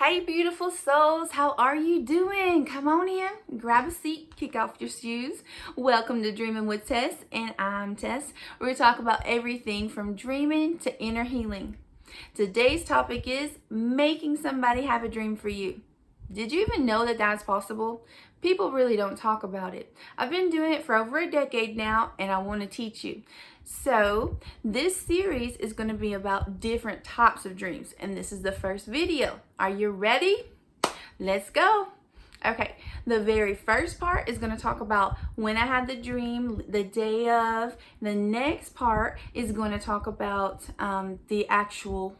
Hey, beautiful souls, how are you doing? Come on in, grab a seat, kick off your shoes. Welcome to Dreaming with Tess, and I'm Tess. We're going to talk about everything from dreaming to inner healing. Today's topic is making somebody have a dream for you. Did you even know that that's possible? People really don't talk about it. I've been doing it for over a decade now, and I want to teach you. So this series is going to be about different types of dreams, and this is the first video. Are you ready? Let's go. Okay, the very first part is going to talk about when I had the dream, the day of. The next part is going to talk about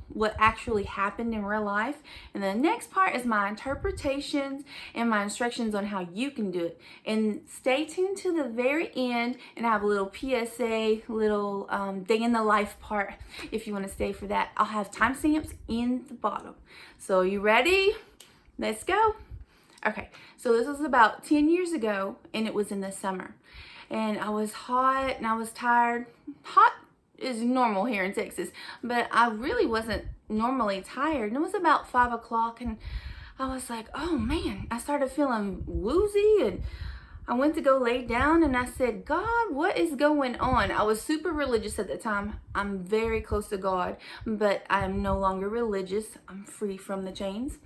what actually happened in real life. And the next part is my interpretations and my instructions on how you can do it. And stay tuned to the very end, and I have a little PSA, little day in the life part if you want to stay for that. I'll have timestamps in the bottom. So you ready? Let's go. Okay, so this was about 10 years ago, and it was in the summer. And I was hot, and I was tired. Hot is normal here in Texas, but I really wasn't normally tired. And it was about 5 o'clock, and I was like, oh man, I started feeling woozy, and I went to go lay down, and I said, God, what is going on? I was super religious at the time. I'm very close to God, but I'm no longer religious. I'm free from the chains.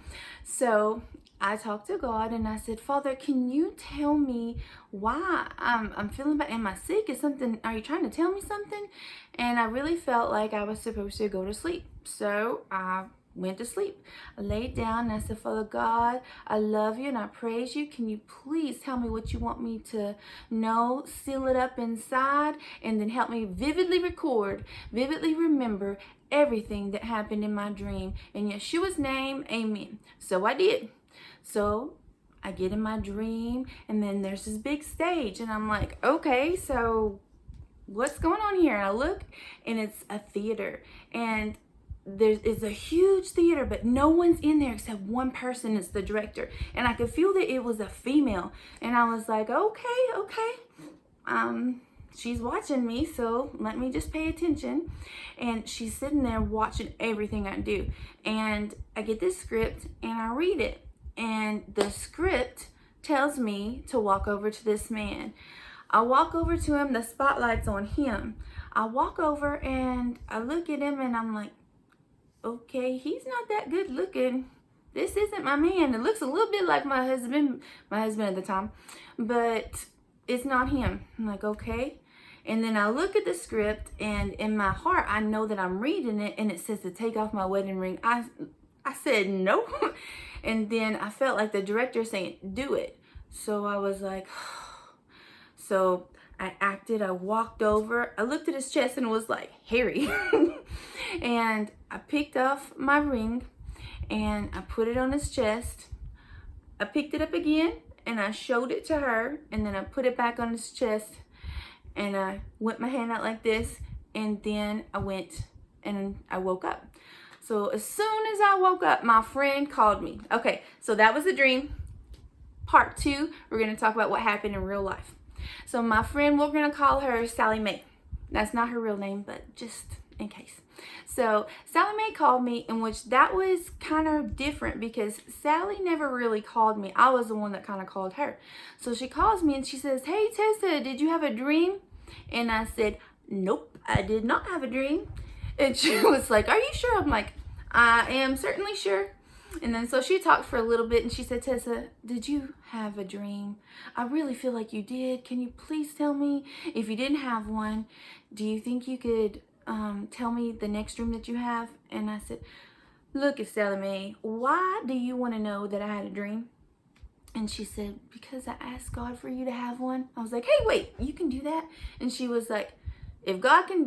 So I talked to God, and I said, Father, can you tell me why I'm feeling bad? Am I sick? Are you trying to tell me something? And I really felt like I was supposed to go to sleep. So I went to sleep. I laid down, and I said, Father God, I love you and I praise you. Can you please tell me what you want me to know? Seal it up inside, and then help me vividly remember everything that happened in my dream. In Yeshua's name, amen. So I did. So I get in my dream, and then there's this big stage, and I'm like, okay, so what's going on here? And I look, and it's a theater, and it's a huge theater, but no one's in there except one person. It's the director, and I could feel that it was a female, and I was like, okay, she's watching me, so let me just pay attention. And she's sitting there watching everything I do, and I get this script, and I read it. And the script tells me to walk over to this man. I walk over to him, the spotlight's on him. I walk over and I look at him, and I'm like, okay, he's not that good looking. This isn't my man. It looks a little bit like my husband at the time, but it's not him. I'm like, okay. And then I look at the script, and in my heart, I know that I'm reading it, and it says to take off my wedding ring. I said no. And then I felt like the director saying, do it. So I was like, so I acted. I walked over. I looked at his chest, and it was like hairy. And I picked off my ring, and I put it on his chest. I picked it up again, and I showed it to her, and then I put it back on his chest, and I went my hand out like this, and then I went and I woke up. So as soon as I woke up, my friend called me. Okay, so that was the dream. Part 2, we're going to talk about what happened in real life. So my friend, we're going to call her Sally Mae. That's not her real name, but just in case. So Sally Mae called me, in which that was kind of different because Sally never really called me. I was the one that kind of called her. So she calls me, and she says, hey, Tessa, did you have a dream? And I said, nope, I did not have a dream. And she was like, are you sure? I'm like, I am certainly sure. And then so she talked for a little bit, and she said, Tessa, did you have a dream? I really feel like you did. Can you please tell me, if you didn't have one, do you think you could tell me the next dream that you have? And I said, look, Sally Mae, why do you want to know that I had a dream? And she said, because I asked God for you to have one. I was like, hey, wait, you can do that? And she was like, if God can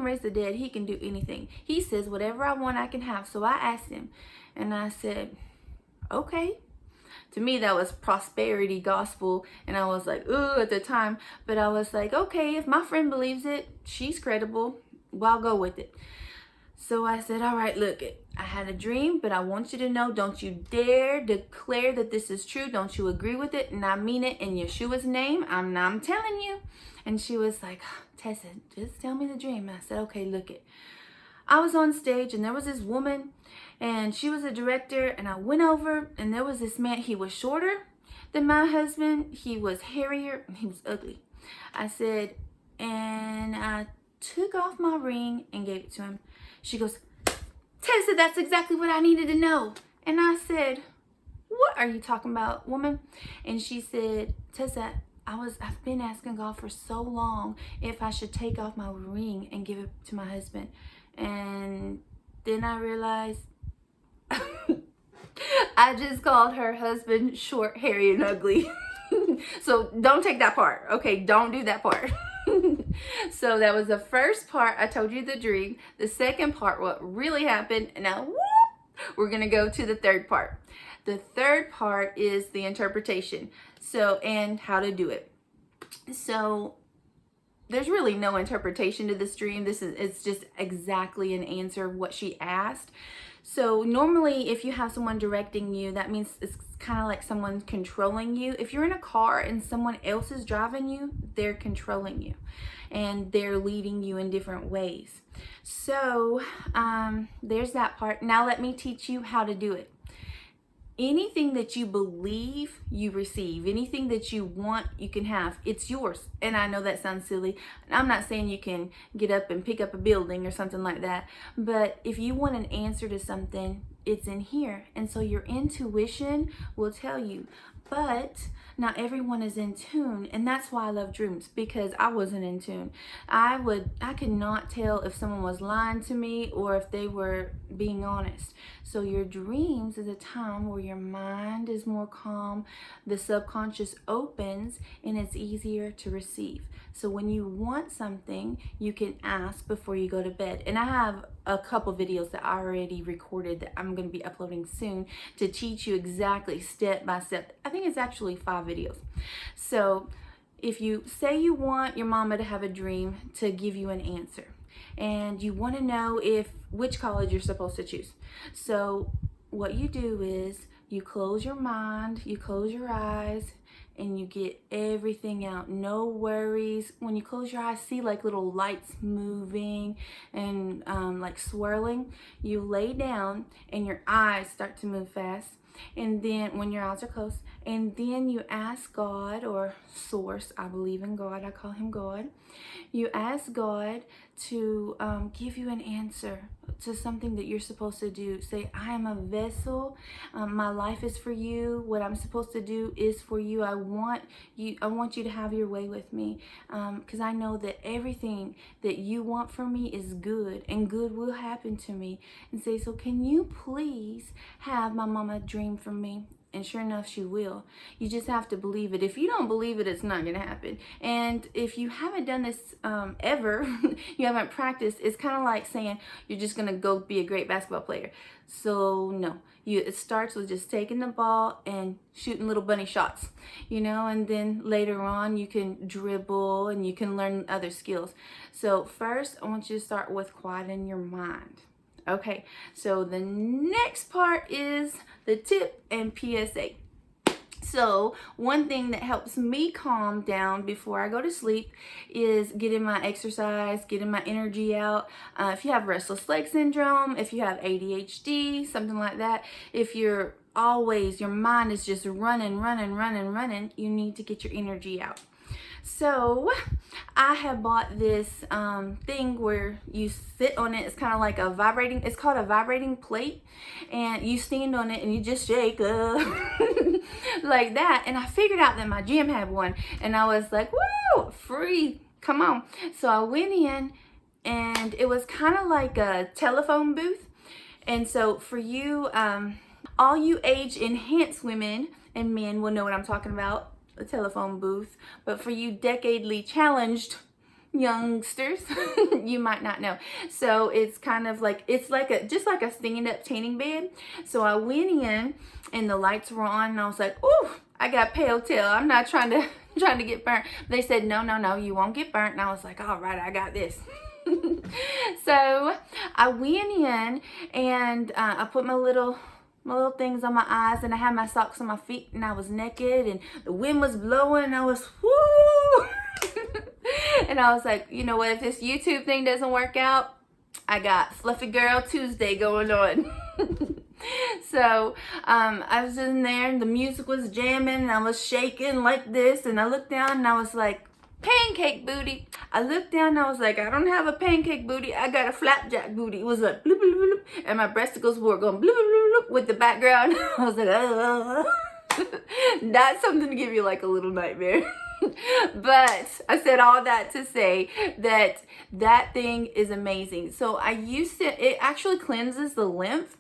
raise the dead, he can do anything. He says, whatever I want, I can have. So I asked him, and I said, okay. To me, that was prosperity gospel, and I was like, ooh, at the time. But I was like, okay, if my friend believes it, she's credible. Well, I'll go with it. So I said, all right, look, I had a dream, but I want you to know, don't you dare declare that this is true. Don't you agree with it? And I mean it in Yeshua's name. I'm telling you. And she was like, Tessa, just tell me the dream. I said, okay, look it. I was on stage, and there was this woman, And she was a director, and I went over, and there was this man. He was shorter than my husband. He was hairier, and he was ugly. I said, and I took off my ring and gave it to him. She goes, Tessa, that's exactly what I needed to know. And I said, what are you talking about, woman? And she said, Tessa, I've been asking God for so long if I should take off my ring and give it to my husband. And then I realized I just called her husband short, hairy, and ugly. So don't take that part. Okay, don't do that part. So that was the first part. I told you the dream. The second part, what really happened. And now we're going to go to the third part. The third part is the interpretation. So, and how to do it. So there's really no interpretation to this dream. It's just exactly an answer of what she asked. So normally if you have someone directing you, that means it's kind of like someone controlling you. If you're in a car and someone else is driving you, they're controlling you and they're leading you in different ways. So there's that part. Now let me teach you how to do it. Anything that you believe, you receive. Anything that you want, you can have. It's yours. And I know that sounds silly. I'm not saying you can get up and pick up a building or something like that. But if you want an answer to something, it's in here. And so your intuition will tell you. But not everyone is in tune, and that's why I love dreams, because I wasn't in tune. I could not tell if someone was lying to me or if they were being honest. So your dreams is a time where your mind is more calm, the subconscious opens, and it's easier to receive. So when you want something, you can ask before you go to bed. And I have a couple videos that I already recorded that I'm going to be uploading soon to teach you exactly step by step. I think it's actually 5 videos. So if you say you want your mama to have a dream to give you an answer, and you want to know which college you're supposed to choose. So what you do is you close your mind, you close your eyes, and you get everything out. No worries. When you close your eyes, see like little lights moving and like swirling. You lay down and your eyes start to move fast. And then when your eyes are closed, and then you ask God or source, I believe in God, I call him God. You ask God to give you an answer to something that you're supposed to do. Say, I am a vessel. My life is for you. What I'm supposed to do is for you. I want you to have your way with me, because I know that everything that you want from me is good, and good will happen to me. And say, so can you please have my mama dream from me? And sure enough, she will. You just have to believe it. If you don't believe it, it's not going to happen. And if you haven't done this ever, you haven't practiced, it's kind of like saying you're just going to go be a great basketball player. So no, it starts with just taking the ball and shooting little bunny shots, and then later on you can dribble and you can learn other skills. So first, I want you to start with quieting your mind. Okay, so the next part is the tip and PSA. So one thing that helps me calm down before I go to sleep is getting my exercise, getting my energy out. If you have restless leg syndrome, if you have ADHD, something like that, if your mind is just running, you need to get your energy out. So I have bought this thing where you sit on it. It's kind of like it's called a vibrating plate, and you stand on it and you just shake like that. And I figured out that my gym had one, and I was like, woo, free, come on. So I went in, and it was kind of like a telephone booth. And so for you, all you age enhanced women and men will know what I'm talking about, a telephone booth. But for you decadely challenged youngsters, you might not know. So it's kind of like, just like a stand up tanning bed. So I went in and the lights were on, and I was like, ooh, I got pale tail. I'm not trying to get burnt. They said, no, you won't get burnt. And I was like, all right, I got this. So I went in and I put my little things on my eyes, and I had my socks on my feet, and I was naked, and the wind was blowing, and I was woo. And I was like, you know what, if this YouTube thing doesn't work out, I got Fluffy Girl Tuesday going on. So I was in there and the music was jamming and I was shaking like this, and I looked down and I was like, pancake booty. I looked down and I was like, I don't have a pancake booty, I got a flapjack booty. It was like bloop, bloop, bloop, and my breasticles were going bloop, bloop, bloop, with the background. I was like, that's something to give you like a little nightmare. But I said all that to say that that thing is amazing. So it actually cleanses the lymph.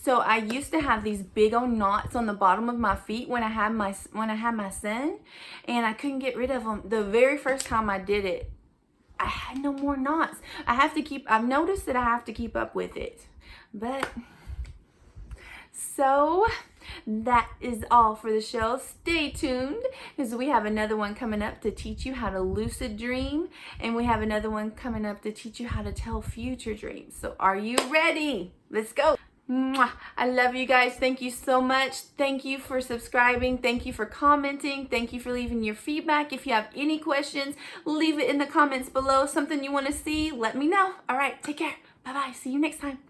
So I used to have these big old knots on the bottom of my feet when I had my son, and I couldn't get rid of them. The very first time I did it, I had no more knots. I've noticed that I have to keep up with it. But so that is all for the show. Stay tuned, because we have another one coming up to teach you how to lucid dream, and we have another one coming up to teach you how to tell future dreams. So are you ready? Let's go. Mwah. I love you guys. Thank you so much. Thank you for subscribing. Thank you for commenting. Thank you for leaving your feedback. If you have any questions, leave it in the comments below. Something you want to see, let me know. All right, take care. Bye-bye. See you next time.